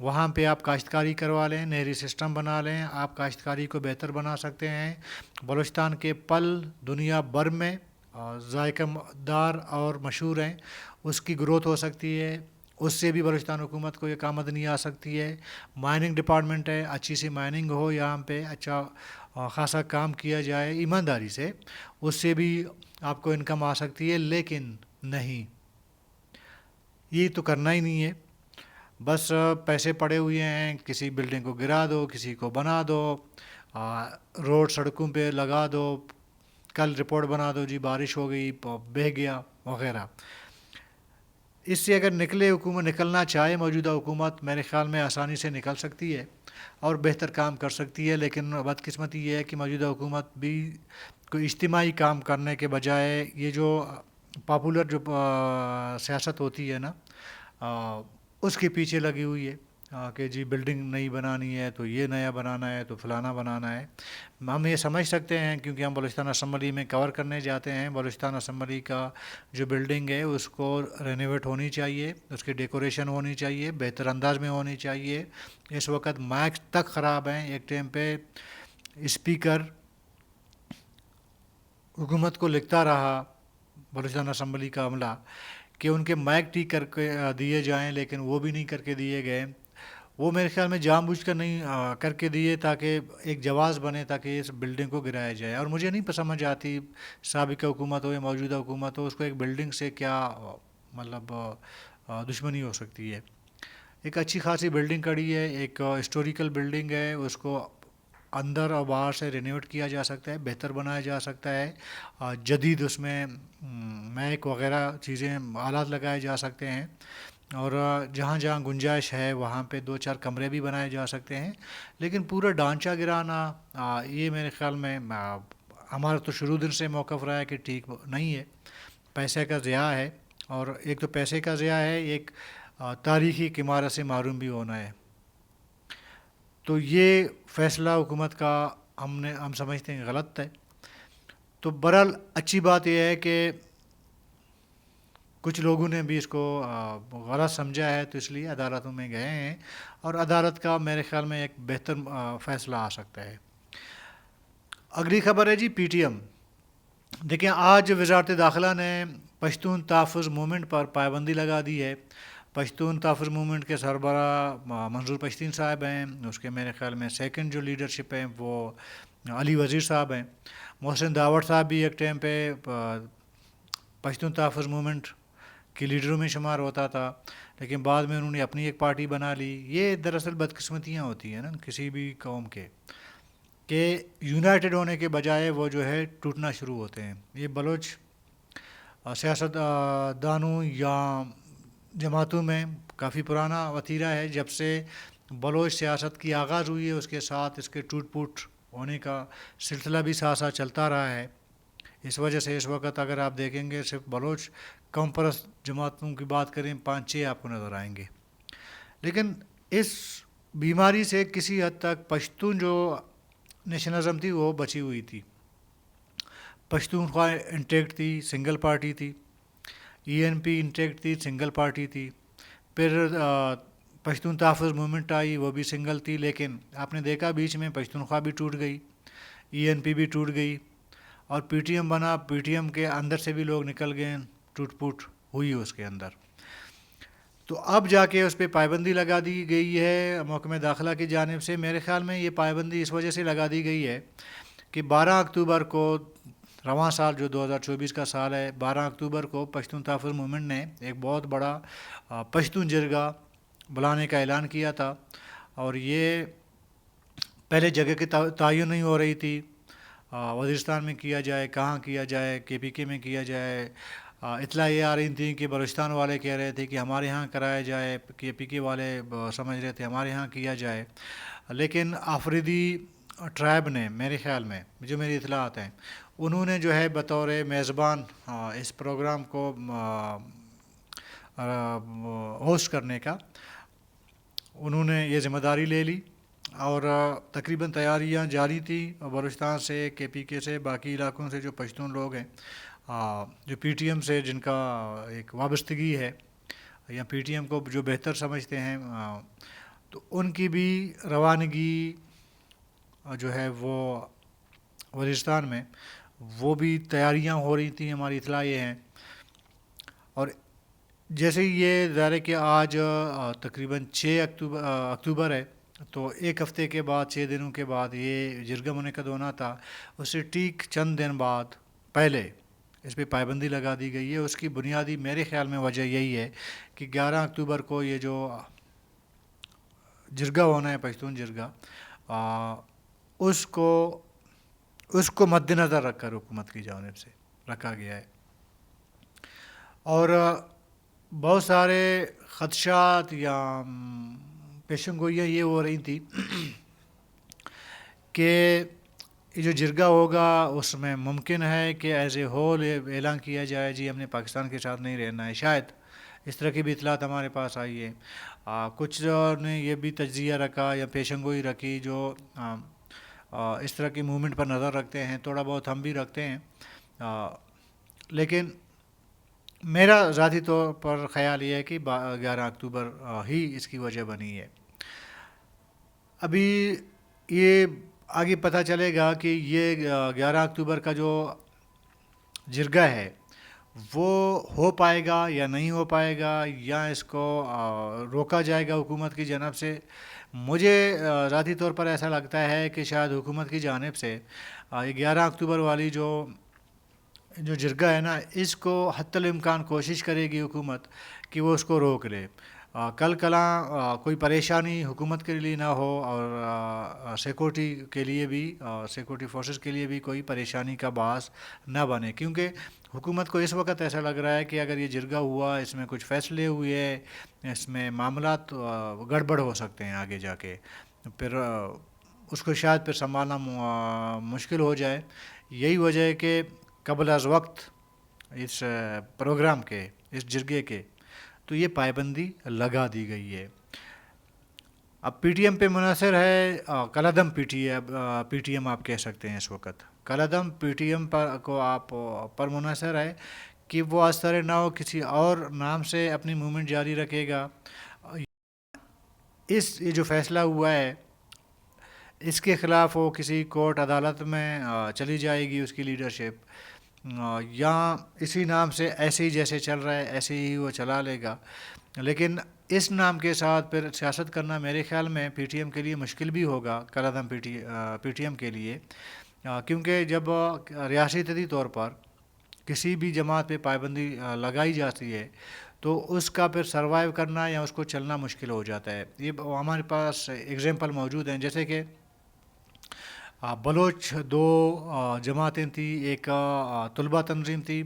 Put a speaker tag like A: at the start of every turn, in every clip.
A: وہاں پہ آپ کاشتکاری کروا لیں، نہری سسٹم بنا لیں، آپ کاشتکاری کو بہتر بنا سکتے ہیں۔ بلوچستان کے پھل دنیا بھر میں ذائقہ دار اور مشہور ہیں، اس کی گروتھ ہو سکتی ہے، اس سے بھی بلوچستان حکومت کو ایک آمدنی آ سکتی ہے۔ مائننگ ڈپارٹمنٹ ہے، اچھی سی مائننگ ہو یہاں پہ، اچھا خاصا کام کیا جائے ایمانداری سے، اس سے بھی آپ کو انکم آ سکتی ہے۔ لیکن نہیں، یہ تو کرنا ہی نہیں ہے، بس پیسے پڑے ہوئے ہیں، کسی بلڈنگ کو گرا دو، کسی کو بنا دو، روڈ سڑکوں پہ لگا دو، کل رپورٹ بنا دو جی بارش ہو گئی بہہ گیا وغیرہ۔ اس سے اگر حکومت نکلنا چاہے موجودہ حکومت، میرے خیال میں آسانی سے نکل سکتی ہے اور بہتر کام کر سکتی ہے، لیکن بدقسمتی یہ ہے کہ موجودہ حکومت بھی کوئی اجتماعی کام کرنے کے بجائے یہ جو پاپولر جو سیاست ہوتی ہے نا، اس کے پیچھے لگی ہوئی ہے کہ جی بلڈنگ نئی بنانی ہے تو یہ نیا بنانا ہے تو فلانا بنانا ہے۔ ہم یہ سمجھ سکتے ہیں کیونکہ ہم بلوچستان اسمبلی میں کور کرنے جاتے ہیں، بلوچستان اسمبلی کا جو بلڈنگ ہے اس کو رینویٹ ہونی چاہیے، اس کی ڈیکوریشن ہونی چاہیے، بہتر انداز میں ہونی چاہیے۔ اس وقت مائک تک خراب ہیں، ایک ٹائم پہ اسپیکر حکومت کو لکھتا رہا بلوچستان اسمبلی کا عملہ کہ ان کے مائک ٹھیک کر کے دیے جائیں، لیکن وہ بھی نہیں کر کے دیے گئے۔ وہ میرے خیال میں جان بوجھ کر نہیں کر کے دیے تاکہ ایک جواز بنے، تاکہ اس بلڈنگ کو گرایا جائے۔ اور مجھے نہیں سمجھ آتی، سابقہ حکومت ہو یا موجودہ حکومت ہو، اس کو ایک بلڈنگ سے کیا مطلب دشمنی ہو سکتی ہے۔ ایک اچھی خاصی بلڈنگ کھڑی ہے، ایک ہسٹوریکل بلڈنگ ہے، اس کو اندر اور باہر سے رینویٹ کیا جا سکتا ہے، بہتر بنایا جا سکتا ہے، جدید اس میں میک وغیرہ چیزیں آلات لگائے جا سکتے ہیں، اور جہاں جہاں گنجائش ہے وہاں پہ 2-4 کمرے بھی بنائے جا سکتے ہیں۔ لیکن پورا ڈھانچہ گرانا، یہ میرے خیال میں ہمارا تو شروع دن سے موقف رہا ہے کہ ٹھیک نہیں ہے، پیسے کا ضیاع ہے، اور ایک تو پیسے کا ضیاع ہے، ایک تاریخی عمارت سے محروم بھی ہونا ہے۔ تو یہ فیصلہ حکومت کا ہم سمجھتے ہیں غلط ہے۔ تو بہرحال اچھی بات یہ ہے کہ کچھ لوگوں نے بھی اس کو غلط سمجھا ہے، تو اس لیے عدالتوں میں گئے ہیں، اور عدالت کا میرے خیال میں ایک بہتر فیصلہ آ سکتا ہے۔ اگلی خبر ہے جی پی ٹی ایم۔ دیکھیں، آج وزارت داخلہ نے پشتون تحفظ موومنٹ پر پابندی لگا دی ہے۔ پشتون تحفظ موومنٹ کے سربراہ منظور پشتین صاحب ہیں، اس کے میرے خیال میں سیکنڈ جو لیڈرشپ ہیں وہ علی وزیر صاحب ہیں۔ محسن داوڑ صاحب بھی ایک ٹائم پہ پشتون تحفظ موومنٹ کے لیڈروں میں شمار ہوتا تھا، لیکن بعد میں انہوں نے اپنی ایک پارٹی بنا لی۔ یہ دراصل بدقسمتیاں ہوتی ہیں نا کسی بھی قوم کے، کہ یونائٹڈ ہونے کے بجائے وہ جو ہے ٹوٹنا شروع ہوتے ہیں۔ یہ بلوچ سیاست دانوں یا جماعتوں میں کافی پرانا وتیرہ ہے، جب سے بلوچ سیاست کی آغاز ہوئی ہے اس کے ساتھ اس کے ٹوٹ پوٹ ہونے کا سلسلہ بھی ساتھ ساتھ چلتا رہا ہے۔ اس وجہ سے اس وقت اگر آپ دیکھیں گے صرف بلوچ قوم پرست جماعتوں کی بات کریں 5-6 آپ کو نظر آئیں گے، لیکن اس بیماری سے کسی حد تک پشتون جو نیشنلزم تھی وہ بچی ہوئی تھی۔ پشتونخوا انٹیکٹ تھی، سنگل پارٹی تھی، ای این پی انٹیکٹ تھی، سنگل پارٹی تھی، پھر پشتون تحفظ موومنٹ آئی، وہ بھی سنگل تھی، لیکن آپ نے دیکھا بیچ میں پشتونخوا بھی ٹوٹ گئی، ای این پی بھی ٹوٹ گئی، اور پی ٹی ایم بنا، پی ٹی ایم کے اندر سے بھی لوگ نکل گئے، ٹوٹ پوٹ ہوئی اس کے اندر۔ تو اب جا کے اس پہ پابندی لگا دی گئی ہے محکمہ داخلہ کی جانب سے۔ میرے خیال میں یہ پابندی اس وجہ سے لگا دی گئی ہے کہ 12 اکتوبر کو، رواں سال جو 2024 کا سال ہے، 12 اکتوبر کو پشتون تحفظ موومنٹ نے ایک بہت بڑا پشتون جرگہ بلانے کا اعلان کیا تھا، اور یہ پہلے جگہ کی تعین نہیں ہو رہی تھی، وزیرستان میں کیا جائے، کہاں کیا جائے، کے پی کے میں کیا جائے۔ اطلاع یہ آ رہی تھی کہ بلوچستان والے کہہ رہے تھے کہ ہمارے ہاں کرایا جائے، کے پی کے والے سمجھ رہے تھے ہمارے ہاں کیا جائے، لیکن آفریدی ٹرائب نے، میرے خیال میں جو میری اطلاعات ہیں، انہوں نے جو ہے بطور میزبان اس پروگرام کو ہوسٹ کرنے کا انہوں نے یہ ذمہ داری لے لی، اور تقریباً تیاریاں جاری تھیں بلوچستان سے، کے پی کے سے، باقی علاقوں سے جو پشتون لوگ ہیں، جو پی ٹی ایم سے جن کا ایک وابستگی ہے یا پی ٹی ایم کو جو بہتر سمجھتے ہیں، تو ان کی بھی روانگی جو ہے وہ وزیرستان میں وہ بھی تیاریاں ہو رہی تھیں، ہماری اطلاع یہ ہیں. اور جیسے یہ ظاہر ہے کہ آج تقریباً 6 اکتوبر ہے، تو ایک ہفتے کے بعد 6 دنوں کے بعد یہ جرگہ منعقد ہونا تھا. اس سے ٹھیک چند دن بعد پہلے اس پہ پابندی لگا دی گئی ہے. اس کی بنیادی میرے خیال میں وجہ یہی ہے کہ 11 اکتوبر کو یہ جو جرگہ ہونا ہے پشتون جرگہ، اس کو مد نظر رکھ کر حکومت کی جانب سے رکھا گیا ہے. اور بہت سارے خدشات یا پیشن گوئیاں یہ ہو رہی تھیں کہ یہ جو جرگہ ہوگا اس میں ممکن ہے کہ ایز اے ہول اعلان کیا جائے جی ہم نے پاکستان کے ساتھ نہیں رہنا ہے. شاید اس طرح کی بھی اطلاعات ہمارے پاس آئی ہے. کچھ نے یہ بھی تجزیہ رکھا یا پیشن گوئی رکھی جو اس طرح کی موومنٹ پر نظر رکھتے ہیں. تھوڑا بہت ہم بھی رکھتے ہیں، لیکن میرا ذاتی طور پر خیال یہ ہے کہ 11 اکتوبر ہی اس کی وجہ بنی ہے. ابھی یہ آگے پتہ چلے گا کہ یہ 11 اکتوبر کا جو جرگہ ہے وہ ہو پائے گا یا نہیں ہو پائے گا، یا اس کو روکا جائے گا حکومت کی جانب سے. مجھے ذاتی طور پر ایسا لگتا ہے کہ شاید حکومت کی جانب سے یہ 11 اکتوبر والی جو جرگہ ہے نا، اس کو حتی الامکان کوشش کرے گی حکومت کہ وہ اس کو روک لے. کل کلاں کوئی پریشانی حکومت کے لیے نہ ہو اور سیکورٹی کے لیے بھی، سیکورٹی فورسز کے لیے بھی کوئی پریشانی کا باعث نہ بنے. کیونکہ حکومت کو اس وقت ایسا لگ رہا ہے کہ اگر یہ جرگہ ہوا، اس میں کچھ فیصلے ہوئے، اس میں معاملات گڑبڑ ہو سکتے ہیں آگے جا کے، پھر اس کو شاید پھر سنبھالنا مشکل ہو جائے. یہی وجہ ہے کہ قبل از وقت اس پروگرام کے، اس جرگے کے تو یہ پابندی لگا دی گئی ہے. اب پی ٹی ایم پہ منحصر ہے، کالعدم پی ٹی ایم آپ کہہ سکتے ہیں. اس وقت کالعدم پی ٹی ایم کو آپ پر منحصر ہے کہ وہ از طرح نہ ہو کسی اور نام سے اپنی موومنٹ جاری رکھے گا. یہ جو فیصلہ ہوا ہے اس کے خلاف وہ کسی کورٹ عدالت میں چلی جائے گی اس کی لیڈرشپ، یا اسی نام سے ایسے ہی جیسے چل رہا ہے ایسے ہی وہ چلا لے گا. لیکن اس نام کے ساتھ پھر سیاست کرنا میرے خیال میں پی ٹی ایم کے لیے مشکل بھی ہوگا، کالعدم پی ٹی ایم کے لیے. کیونکہ جب ریاستی طور پر کسی بھی جماعت پہ پابندی لگائی جاتی ہے تو اس کا پھر سروائیو کرنا یا اس کو چلنا مشکل ہو جاتا ہے. یہ ہمارے پاس ایگزامپل موجود ہیں، جیسے کہ بلوچ دو جماعتیں تھیں. ایک طلبہ تنظیم تھی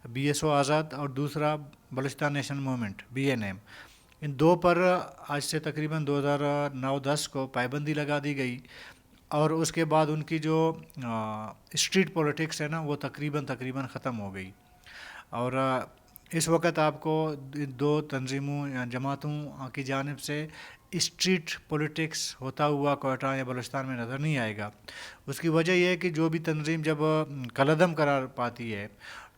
A: بی ایس او آزاد، اور دوسرا بلوچستان نیشنل موومنٹ BNM. ان دو پر آج سے تقریباً 2009-10 کو پابندی لگا دی گئی، اور اس کے بعد ان کی جو اسٹریٹ پولیٹکس ہے نا وہ تقریباً ختم ہو گئی. اور اس وقت آپ کو دو تنظیموں یا جماعتوں کی جانب سے اسٹریٹ پولیٹکس ہوتا ہوا کوئٹہ یا بلوچستان میں نظر نہیں آئے گا. اس کی وجہ یہ ہے کہ جو بھی تنظیم جب کالعدم قرار پاتی ہے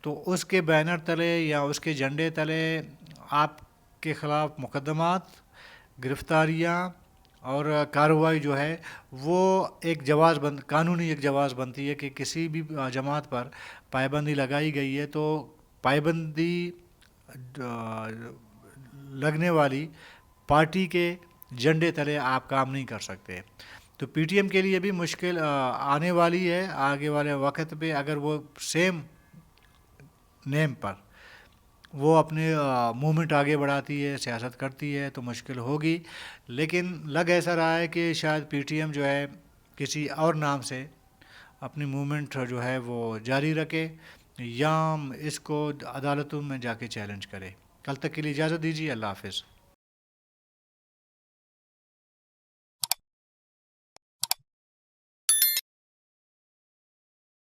A: تو اس کے بینر تلے یا اس کے جھنڈے تلے آپ کے خلاف مقدمات، گرفتاریاں اور کارروائی جو ہے وہ ایک قانونی ایک جواز بنتی ہے کہ کسی بھی جماعت پر پابندی لگائی گئی ہے تو پابندی لگنے والی پارٹی کے جھنڈے تلے آپ کام نہیں کر سکتے. تو پی ٹی ایم کے لیے بھی مشکل آنے والی ہے آگے والے وقت پہ. اگر وہ سیم نیم پر وہ اپنے موومنٹ آگے بڑھاتی ہے، سیاست کرتی ہے تو مشکل ہوگی. لیکن لگ ایسا رہا ہے کہ شاید پی ٹی ایم جو ہے کسی اور نام سے اپنی موومنٹ جو ہے وہ جاری رکھے یا اس کو عدالتوں میں جا کے چیلنج کرے. کل تک کے لیے اجازت دیجیے. اللہ حافظ.